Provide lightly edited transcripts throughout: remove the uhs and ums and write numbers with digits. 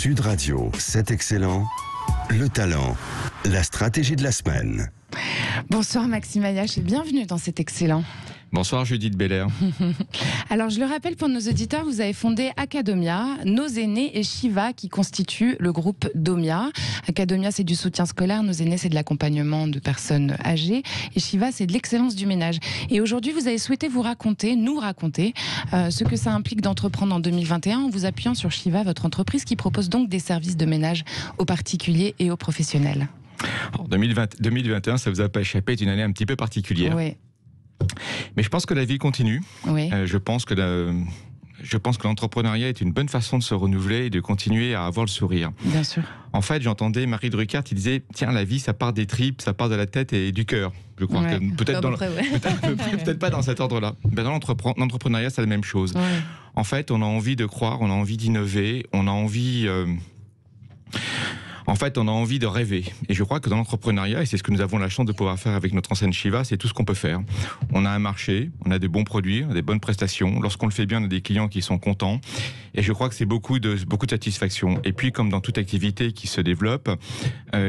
Sud Radio, c'est excellent. Le talent, la stratégie de la semaine. Bonsoir Maxime Ayache et bienvenue dans C'est excellent. Bonsoir Judith Belair. Alors je le rappelle pour nos auditeurs, vous avez fondé Academia, Nos Aînés et Shiva qui constituent le groupe Domia. Academia c'est du soutien scolaire, Nos Aînés c'est de l'accompagnement de personnes âgées et Shiva c'est de l'excellence du ménage. Et aujourd'hui vous avez souhaité nous raconter ce que ça implique d'entreprendre en 2021 en vous appuyant sur Shiva, votre entreprise qui propose donc des services de ménage aux particuliers et aux professionnels. Alors, 2021 ça vous a pas échappé, est une année un petit peu particulière. Oui. Mais je pense que la vie continue. Oui. Je pense que l'entrepreneuriat est une bonne façon de se renouveler et de continuer à avoir le sourire. Bien sûr. En fait, j'entendais Marie Drucker qui disait « Tiens, la vie, ça part des tripes, ça part de la tête et du cœur. » Je crois que peut-être pas dans cet ordre-là. Ben, dans l'entrepreneuriat, c'est la même chose. Ouais. En fait, on a envie de croire, on a envie d'innover, on a envie... En fait, on a envie de rêver. Et je crois que dans l'entrepreneuriat, et c'est ce que nous avons la chance de pouvoir faire avec notre enseigne Shiva, c'est tout ce qu'on peut faire. On a un marché, on a des bons produits, on a des bonnes prestations. Lorsqu'on le fait bien, on a des clients qui sont contents. Et je crois que c'est beaucoup de satisfaction. Et puis, comme dans toute activité qui se développe,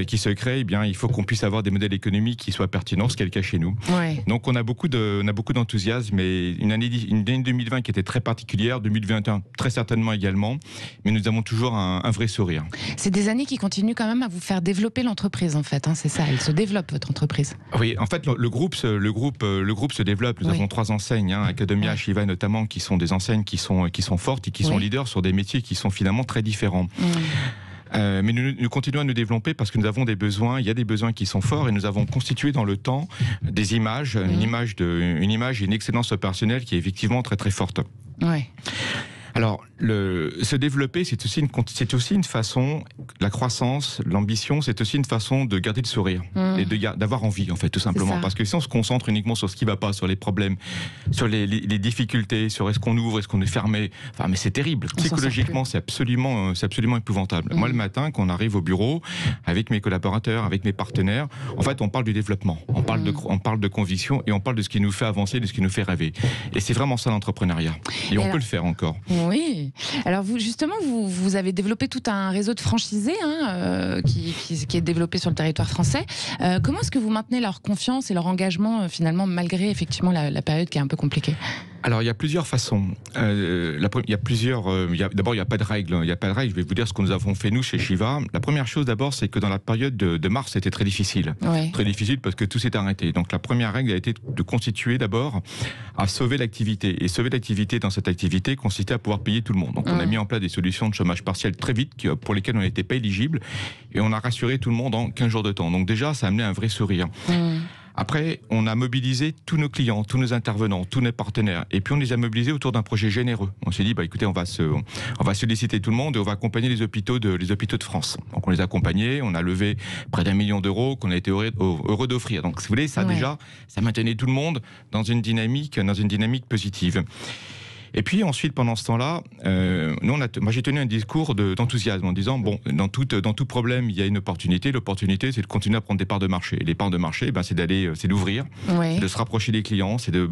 qui se crée, eh bien, il faut qu'on puisse avoir des modèles économiques qui soient pertinents, ce qui est le cas chez nous. Ouais. Donc, on a beaucoup d'enthousiasme. Et une année 2020 qui était très particulière, 2021 très certainement également. Mais nous avons toujours un vrai sourire. C'est des années qui continuent quand même à vous faire développer l'entreprise en fait, hein, c'est ça, elle se développe votre entreprise. Oui, en fait le groupe se développe. Nous avons 3 enseignes, Academia, Shiva notamment, qui sont des enseignes qui sont fortes et qui sont leaders sur des métiers qui sont finalement très différents. Mais nous continuons à nous développer parce que nous avons des besoins, il y a des besoins qui sont forts et nous avons constitué dans le temps des images, une image et une excellence opérationnelle qui est effectivement très très forte. Ouais. Alors, se développer, c'est aussi une façon, la croissance, l'ambition, c'est aussi une façon de garder le sourire et d'avoir envie, en fait, tout simplement. Parce que si on se concentre uniquement sur ce qui ne va pas, sur les problèmes, sur les difficultés, sur est-ce qu'on ouvre, est-ce qu'on est fermé, enfin, mais c'est terrible. Psychologiquement, c'est absolument épouvantable. Moi, le matin, quand on arrive au bureau, avec mes collaborateurs, avec mes partenaires, en fait, on parle du développement, on parle de conviction et on parle de ce qui nous fait avancer, de ce qui nous fait rêver. Et c'est vraiment ça l'entrepreneuriat. Et on peut le faire encore. Oui. Alors vous avez développé tout un réseau de franchisés qui est développé sur le territoire français. Comment est-ce que vous maintenez leur confiance et leur engagement finalement malgré effectivement la période qui est un peu compliquée ? Alors, il y a plusieurs façons. D'abord, il n'y a pas de règles. Il n'y a pas de règles. Je vais vous dire ce que nous avons fait, nous, chez Shiva. La première chose, d'abord, c'est que dans la période de mars, c'était très difficile. Ouais. Très difficile parce que tout s'est arrêté. Donc, la première règle a été de constituer d'abord à sauver l'activité. Et sauver l'activité dans cette activité consistait à pouvoir payer tout le monde. Donc, on a mis en place des solutions de chômage partiel très vite pour lesquelles on n'était pas éligible. Et on a rassuré tout le monde en 15 jours de temps. Donc, déjà, ça a amené un vrai sourire. Après, on a mobilisé tous nos clients, tous nos intervenants, tous nos partenaires. Et puis, on les a mobilisés autour d'un projet généreux. On s'est dit, écoutez, on va solliciter tout le monde et on va accompagner les hôpitaux de France. Donc, on les a accompagnés, on a levé près d'1 million d'euros qu'on a été heureux d'offrir. Donc, si vous voulez, ça déjà, ça maintenait tout le monde dans une dynamique positive. Et puis ensuite, pendant ce temps-là, moi j'ai tenu un discours d'enthousiasme en disant dans tout problème, il y a une opportunité. L'opportunité, c'est de continuer à prendre des parts de marché. Et les parts de marché, c'est d'ouvrir, de se rapprocher des clients, c'est de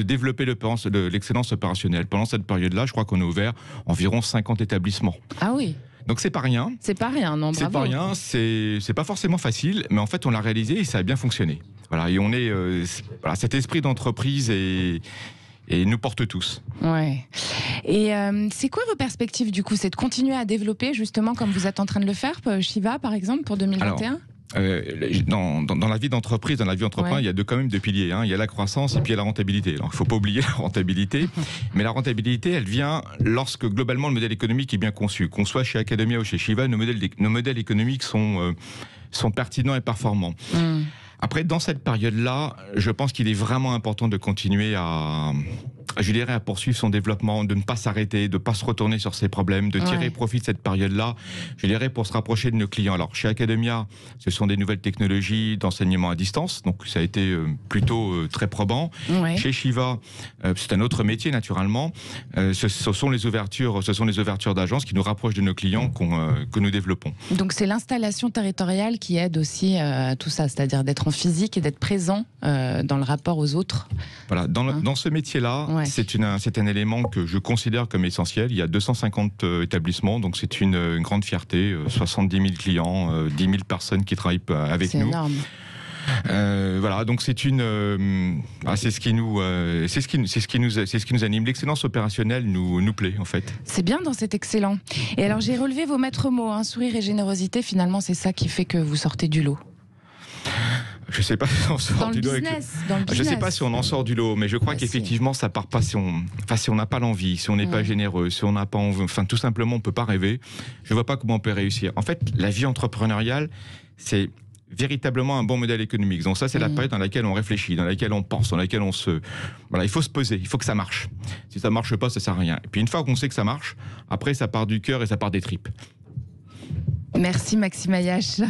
développer l'excellence opérationnelle. Pendant cette période-là, je crois qu'on a ouvert environ 50 établissements. Ah oui. Donc c'est pas rien. C'est pas rien, non, bravo. C'est pas rien, c'est pas forcément facile, mais en fait on l'a réalisé et ça a bien fonctionné. Voilà, et on est cet esprit d'entreprise et nous porte tous. Ouais. Et c'est quoi vos perspectives du coup ? C'est de continuer à développer justement comme vous êtes en train de le faire, Shiva par exemple, pour 2021 ? Dans la vie d'entreprise, il y a quand même deux piliers. Il y a la croissance et puis il y a la rentabilité. Alors, il ne faut pas oublier la rentabilité. Mais la rentabilité, elle vient lorsque globalement le modèle économique est bien conçu. Qu'on soit chez Academia ou chez Shiva, nos modèles économiques sont pertinents et performants. Après, dans cette période-là, je pense qu'il est vraiment important de continuer à poursuivre son développement, de ne pas s'arrêter, de ne pas se retourner sur ses problèmes, de tirer profit de cette période-là, pour se rapprocher de nos clients. Alors, chez Academia, ce sont des nouvelles technologies d'enseignement à distance, donc ça a été plutôt très probant. Ouais. Chez Shiva, c'est un autre métier, naturellement. Ce sont les ouvertures d'agences qui nous rapprochent de nos clients que nous développons. Donc, c'est l'installation territoriale qui aide aussi à tout ça, c'est-à-dire d'être en physique et d'être présent dans le rapport aux autres. Voilà, dans ce métier-là, Ouais. C'est un élément que je considère comme essentiel. Il y a 250 établissements, donc c'est une grande fierté. 70 000 clients, 10 000 personnes qui travaillent avec nous. C'est énorme. Voilà, donc c'est ce qui nous anime. L'excellence opérationnelle nous plaît en fait. C'est bien dans cet excellent. Et alors j'ai relevé vos maîtres mots, hein, sourire et générosité. Finalement, c'est ça qui fait que vous sortez du lot. Je sais pas si on sort du lot. Je sais pas si on en sort du lot, mais je crois qu'effectivement ça part pas si on n'a pas l'envie, si on n'est pas généreux, si on n'a pas envie, enfin tout simplement on peut pas rêver. Je vois pas comment on peut réussir. En fait, la vie entrepreneuriale, c'est véritablement un bon modèle économique. Donc ça, c'est la période dans laquelle on réfléchit, dans laquelle on pense, dans laquelle il faut se poser, il faut que ça marche. Si ça marche pas, ça sert à rien. Et puis une fois qu'on sait que ça marche, après ça part du cœur et ça part des tripes. Merci Maxime Ayache.